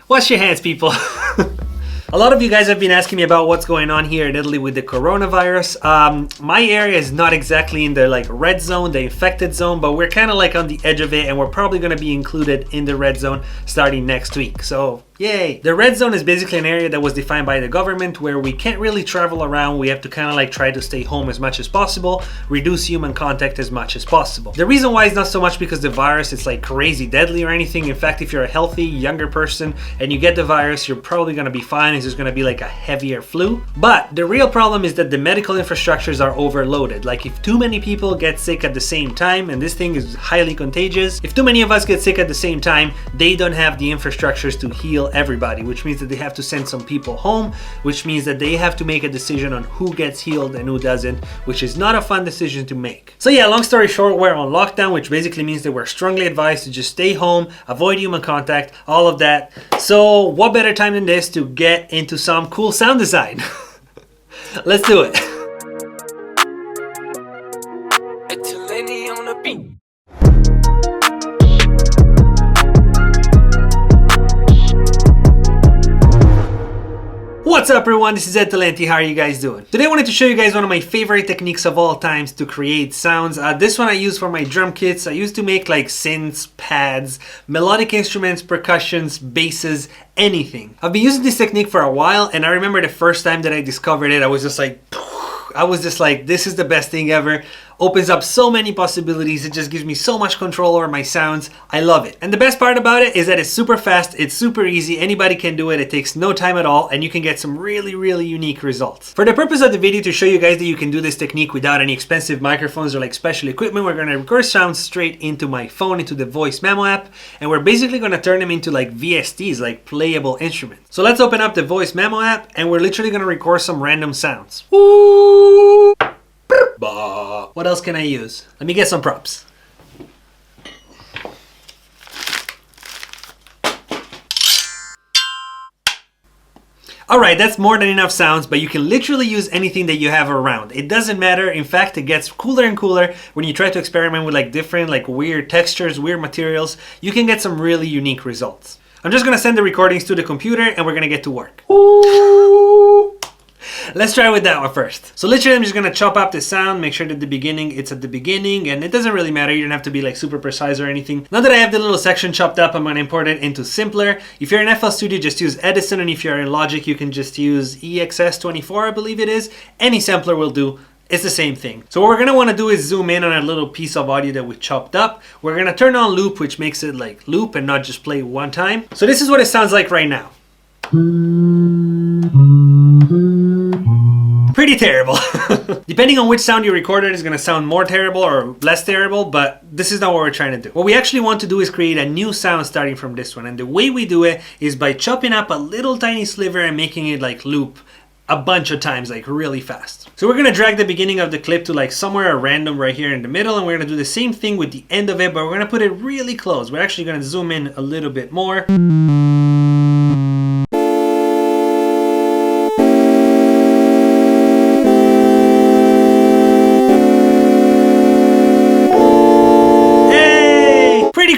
Wash your hands, people. A lot of you guys have been asking me about what's going on here in Italy with the coronavirus. My area is not exactly in the red zone, the infected zone, but we're kind of on the edge of it, and we're probably going to be included in the red zone starting next week. So yay! The red zone is basically an area that was defined by the government where we can't really travel around. We have to kind of try to stay home as much as possible, reduce human contact as much as possible. The reason why is not so much because the virus is crazy deadly or anything. In fact, if you're a healthy younger person and you get the virus, you're probably going to be fine. It's just going to be a heavier flu. But the real problem is that the medical infrastructures are overloaded. If too many people get sick at the same time, and this thing is highly contagious, if too many of us get sick at the same time, they don't have the infrastructures to heal everybody, which means that they have to send some people home, which means that they have to make a decision on who gets healed and who doesn't, which is not a fun decision to make. So yeah, long story short, we're on lockdown, which basically means that we're strongly advised to just stay home, avoid human contact, all of that. So what better time than this to get into some cool sound design? Let's do it. EdTalenti on the beat. What's up everyone, this is EdTalenti. How are you guys doing? Today I wanted to show you guys one of my favorite techniques of all times to create sounds. This one I use for my drum kits. I used to make synths, pads, melodic instruments, percussions, basses, anything. I've been using this technique for a while, and I remember the first time that I discovered it, I was just this is the best thing ever. Opens up so many possibilities. It just gives me so much control over my sounds. I love it. And the best part about it is that it's super fast, it's super easy, anybody can do it, it takes no time at all, and you can get some really unique results. For the purpose of the video, to show you guys that you can do this technique without any expensive microphones or special equipment, we're gonna record sounds straight into my phone, into the voice memo app, and we're basically gonna turn them into VSTs, playable instruments. So let's open up the voice memo app, and we're literally gonna record some random sounds. Ooh. What else can I use? Let me get some props. Alright, that's more than enough sounds, but you can literally use anything that you have around. It doesn't matter. In fact, it gets cooler and cooler when you try to experiment with different weird textures, weird materials. You can get some really unique results. I'm just gonna send the recordings to the computer and we're gonna get to work. Ooh. Let's try with that one first. So literally I'm just gonna chop up the sound, make sure that it's at the beginning, and it doesn't really matter, you don't have to be super precise or anything. Now that I have the little section chopped up, I'm gonna import it into Simpler. If you're in FL Studio, just use Edison, and if you're in Logic, you can just use EXS24, I believe it is. Any sampler will do. It's the same thing. So what we're gonna wanna do is zoom in on a little piece of audio that we chopped up. We're gonna turn on loop, which makes it loop and not just play one time. So this is what it sounds like right now. Pretty terrible. Depending on which sound you recorded is gonna sound more terrible or less terrible, but this is not what we're trying to do. What we actually want to do is create a new sound starting from this one, and the way we do it is by chopping up a little tiny sliver and making it loop a bunch of times, really fast. So we're gonna drag the beginning of the clip to somewhere random right here in the middle, and we're gonna do the same thing with the end of it, but we're gonna put it really close. We're actually gonna zoom in a little bit more.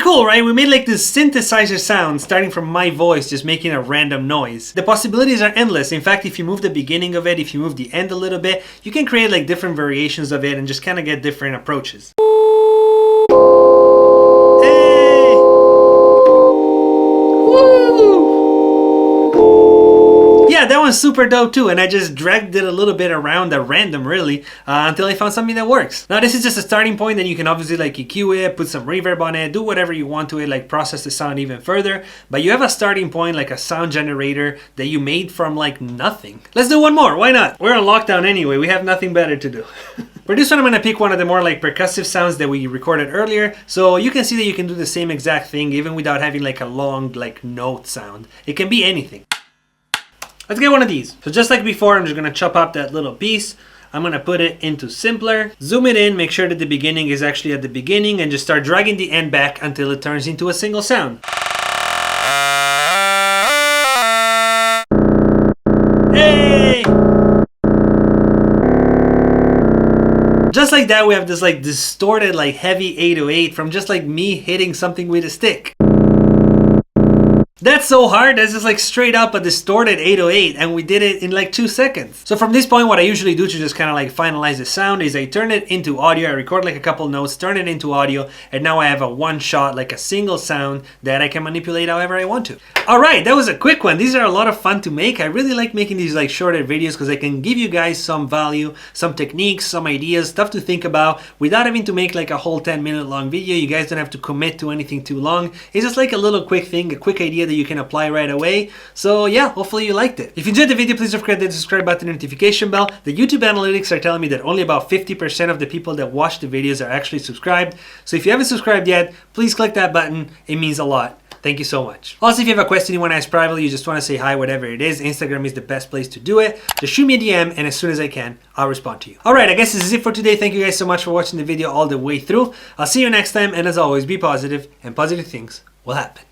Cool, right? We made this synthesizer sound starting from my voice just making a random noise. The possibilities are endless. In fact, if you move the beginning of it, if you move the end a little bit, you can create different variations of it and just kind of get different approaches. Hey! Woo! Yeah, that one's super dope too, and I just dragged it a little bit around at random really until I found something that works. Now this is just a starting point, then you can obviously EQ it, put some reverb on it, do whatever you want to it, process the sound even further, but you have a starting point, a sound generator that you made from nothing. Let's do one more, why not? We're on lockdown anyway, we have nothing better to do. For this one I'm gonna pick one of the more percussive sounds that we recorded earlier, so you can see that you can do the same exact thing even without having a long note sound. It can be anything. Let's get one of these. So just like before, I'm just gonna chop up that little piece. I'm gonna put it into Simpler, zoom it in, make sure that the beginning is actually at the beginning, and just start dragging the end back until it turns into a single sound. Hey! Just like that, we have this distorted heavy 808 from just me hitting something with a stick. That's so hard. That's just like straight up a distorted 808, and we did it in like 2 seconds. So from this point, what I usually do to just kind of like finalize the sound is I turn it into audio. I record like a couple notes, turn it into audio, and now I have a one shot, like a single sound that I can manipulate however I want to. All right, that was a quick one. These are a lot of fun to make. I really like making these like shorter videos because I can give you guys some value, some techniques, some ideas, stuff to think about without having to make like a whole 10-minute long video. You guys don't have to commit to anything too long. It's just like a little quick thing, a quick idea that you can apply right away. So yeah, hopefully you liked it. If you enjoyed the video, please don't forget the subscribe button and notification bell. The YouTube analytics are telling me that only about 50% of the people that watch the videos are actually subscribed. So if you haven't subscribed yet, please click that button. It means a lot. Thank you so much. Also, if you have a question you want to ask privately, you just want to say hi, whatever it is, Instagram is the best place to do it. Just shoot me a DM, and as soon as I can, I'll respond to you. All right, I guess this is it for today. Thank you guys so much for watching the video all the way through. I'll see you next time, and as always, be positive, and positive things will happen.